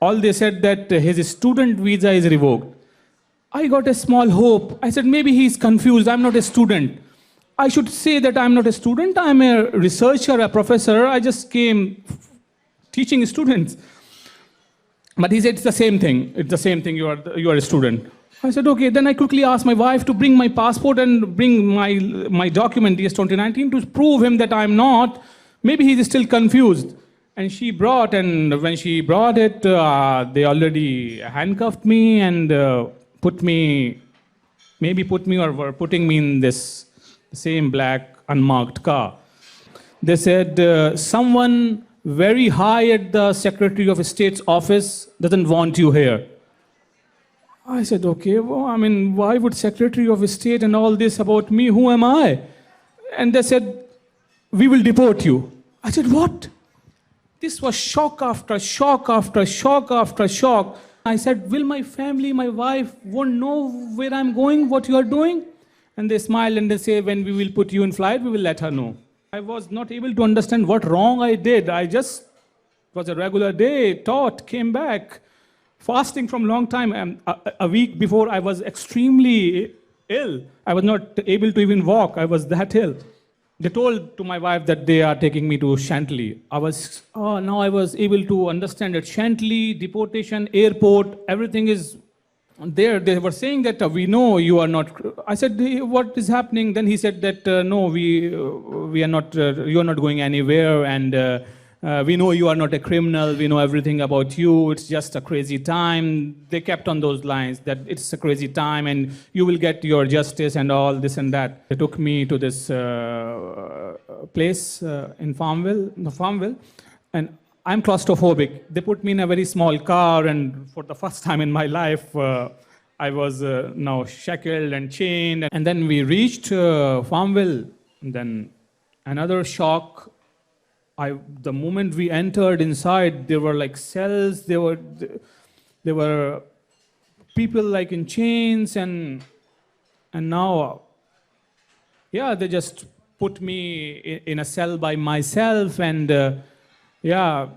all they said that his student visa is revoked. I got a small hope. I said, maybe he's confused. I'm not a student. I should say that I'm not a student. I'm a researcher, a professor. I just came teaching students. But he said, it's the same thing. It's the same thing. You are a student. I said, okay. Then I quickly asked my wife to bring my passport and bring my document, DS 2019, to prove him that I'm not. Maybe he's still confused. And she brought, and when she brought it, they already handcuffed me and put me or were putting me in this same black unmarked car. They said, someone very high at the Secretary of State's office doesn't want you here. I said, okay, well, I mean, why would Secretary of State and all this about me? Who am I? And they said, we will deport you. I said, what? This was shock after shock after shock after shock. I said, will my family, my wife, won't know where I'm going, what you are doing? And they smiled and they say, when we will put you in flight, we will let her know. I was not able to understand what wrong I did. I just was a regular day, taught, came back, fasting from long time. A week before, I was extremely ill. I was not able to even walk. I was that ill. They told to my wife that they are taking me to Chantilly. Now I was able to understand that Chantilly, deportation, airport, everything is there. They were saying that we know you are not. I said, what is happening? Then he said that no, we are not. You are not going anywhere, and we know you are not a criminal. We know everything about you. It's just a crazy time. They kept on those lines that it's a crazy time, and you will get your justice and all this and that. They took me to this place in Farmville, and I'm claustrophobic. They put me in a very small car, and for the first time in my life, I was now shackled and chained. And then we reached Farmville, and then another shock. The moment we entered inside, there were like cells. There were people like in chains, and now, yeah, they just put me in a cell by myself, and yeah,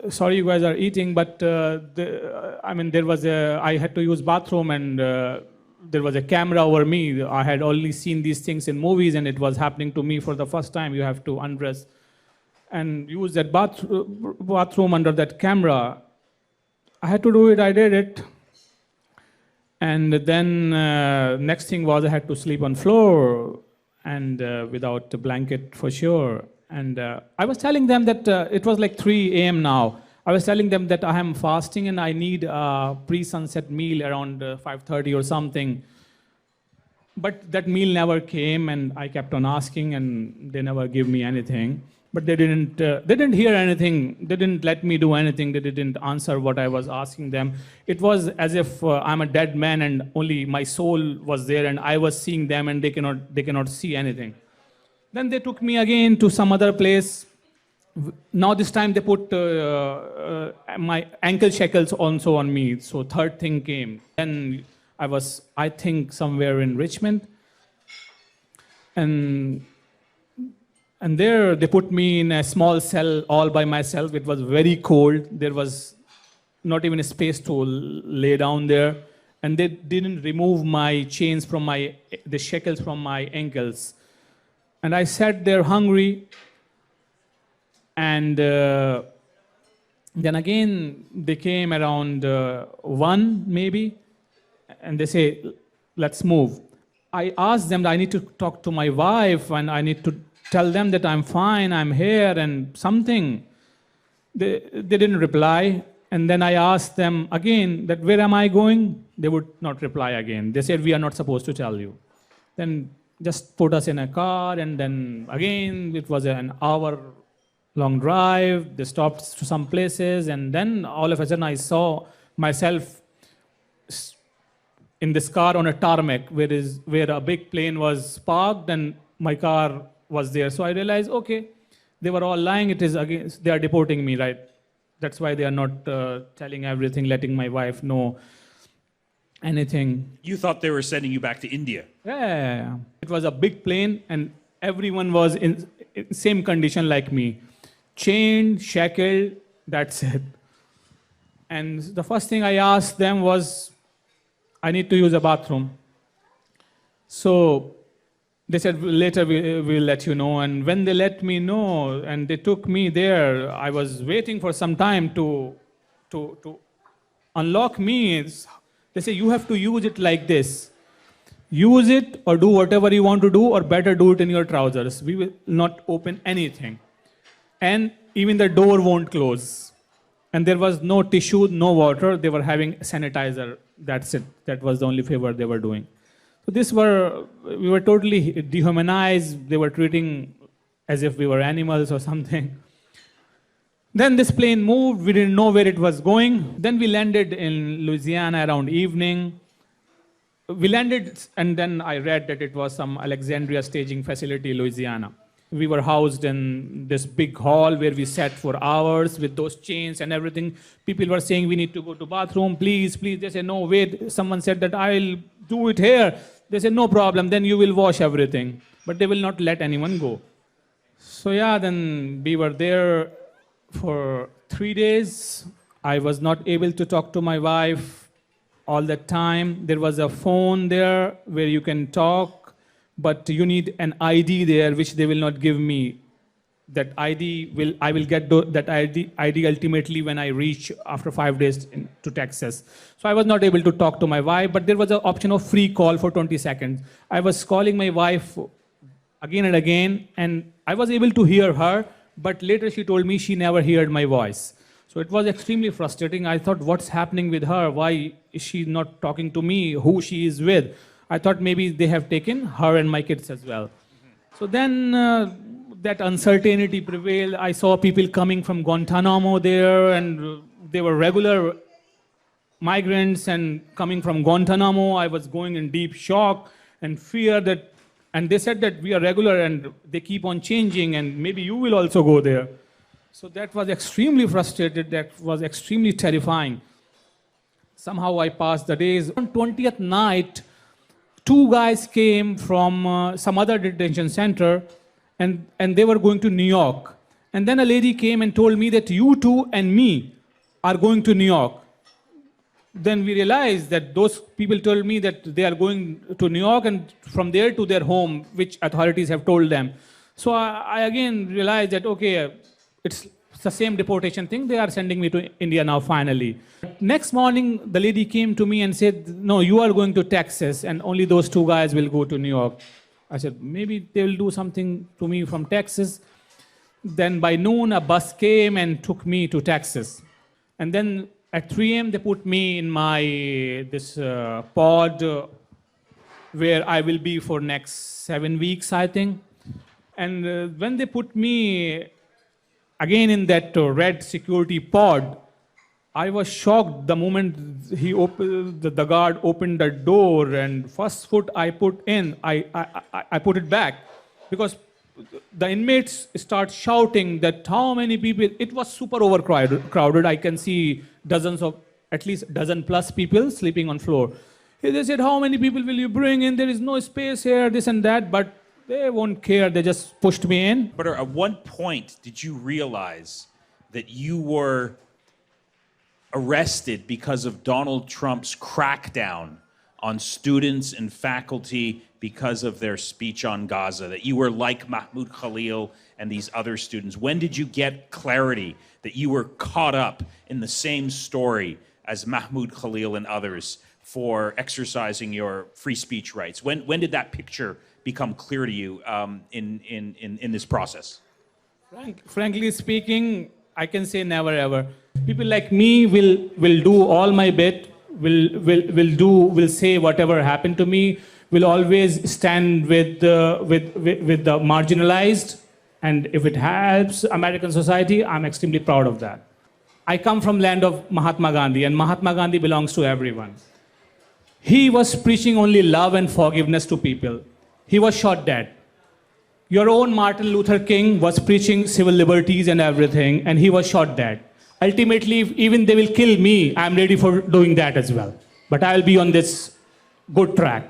sorry you guys are eating, but I mean, I had to use bathroom, and there was a camera over me. I had only seen these things in movies, and it was happening to me for the first time. You have to undress and use that bathroom under that camera. I had to do it, I did it. And then next thing was I had to sleep on floor, and without a blanket for sure. And I was telling them that it was like 3 a.m. now. I was telling them that I am fasting and I need a pre-sunset meal around 5:30 or something. But that meal never came, and I kept on asking, and they never give me anything. But they didn't hear anything. They didn't let me do anything. They didn't answer what I was asking them. It was as if I'm a dead man and only my soul was there, and I was seeing them, and they cannot see anything. Then they took me again to some other place. Now this time they put my ankle shackles also on me. So third thing came. Then I was, I think, somewhere in Richmond. And there they put me in a small cell all by myself. It was very cold. There was not even a space to lay down there. And they didn't remove my chains from the shackles from my ankles. And I sat there hungry. And then again, they came around 1 maybe. And they say, let's move. I asked them that I need to talk to my wife, and I need to tell them that I'm fine, I'm here, and something. They didn't reply. And then I asked them again that where am I going? They would not reply again. They said, we are not supposed to tell you. Then just put us in a car, and then again, it was an hour-long drive. They stopped to some places, and then all of a sudden I saw myself in this car on a tarmac where a big plane was parked, and my car was there. So I realized, okay, they were all lying. It is against, they are deporting me, right? That's why they are not telling everything, letting my wife know anything. You thought they were sending you back to India? Yeah. It was a big plane, and everyone was in same condition like me. Chained, shackled, that's it. And the first thing I asked them was, I need to use a bathroom. So they said, later we'll let you know. And when they let me know, and they took me there, I was waiting for some time to unlock me. They say, you have to use it like this. Use it or do whatever you want to do, or better do it in your trousers. We will not open anything. And even the door won't close. And there was no tissue, no water. They were having sanitizer. That's it. That was the only favor they were doing. So we were totally dehumanized. They were treating as if we were animals or something. Then this plane moved. We didn't know where it was going. Then we landed in Louisiana around evening. We landed, and then I read that it was some Alexandria staging facility, Louisiana. We were housed in this big hall where we sat for hours with those chains and everything. People were saying, we need to go to bathroom, please, please. They said, no, wait. Someone said that I'll do it here. They said, no problem, then you will wash everything. But they will not let anyone go. So yeah, then we were there for 3 days. I was not able to talk to my wife all the time. There was a phone there where you can talk, but you need an ID there, which they will not give me. That ID I will get that ID ultimately when I reach after 5 days to Texas. So I was not able to talk to my wife, but there was an option of free call for 20 seconds. I was calling my wife again and again, and I was able to hear her, but later she told me she never heard my voice. So it was extremely frustrating. I thought, what's happening with her? Why is she not talking to me? Who she is with? I thought maybe they have taken her and my kids as well. So then that uncertainty prevailed. I saw people coming from Guantanamo there, and they were regular migrants and coming from Guantanamo. I was going in deep shock and fear that, and they said that we are regular and they keep on changing and maybe you will also go there. So that was extremely frustrated. That was extremely terrifying. Somehow I passed the days. On 20th night, 2 guys came from some other detention center, and they were going to New York. And then a lady came and told me that you two and me are going to New York. Then we realized that those people told me that they are going to New York and from there to their home, which authorities have told them. So I again realized that, okay, it's the same deportation thing. They are sending me to India now, finally. Next morning, the lady came to me and said, no, you are going to Texas, and only those 2 guys will go to New York. I said, maybe they will do something to me from Texas. Then by noon, a bus came and took me to Texas. And then at 3 a.m., they put me in this pod where I will be for next 7 weeks, I think. And when they put me again in that red security pod, I was shocked the moment the guard opened the door, and first foot I put in, I put it back, because the inmates start shouting that how many people. It was super overcrowded. I can see at least dozen plus people sleeping on floor. They said, how many people will you bring in? There is no space here, this and that, but they won't care. They just pushed me in. But at what point did you realize that you were arrested because of Donald Trump's crackdown on students and faculty because of their speech on Gaza, that you were like Mahmoud Khalil and these other students? When did you get clarity that you were caught up in the same story as Mahmoud Khalil and others for exercising your free speech rights? When did that picture become clear to you in this process? Frankly speaking, I can say never ever. People like me will do all my bit, will say whatever happened to me, will always stand with the marginalized, and if it helps American society, I'm extremely proud of that. I come from land of Mahatma Gandhi, and Mahatma Gandhi belongs to everyone. He was preaching only love and forgiveness to people. He was shot dead. Your own Martin Luther King was preaching civil liberties and everything, and he was shot dead. Ultimately, if even they will kill me, I'm ready for doing that as well. But I'll be on this good track.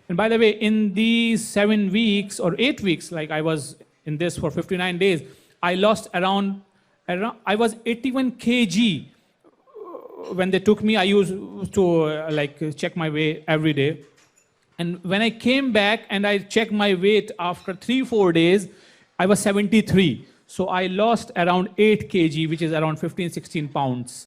And by the way, in these 7 weeks or 8 weeks, like I was in this for 59 days, I lost around I was 81 kg when they took me, I used to check my weight every day. And when I came back and I checked my weight after 3-4 days, I was 73. So I lost around 8 kg, which is around 15-16 pounds.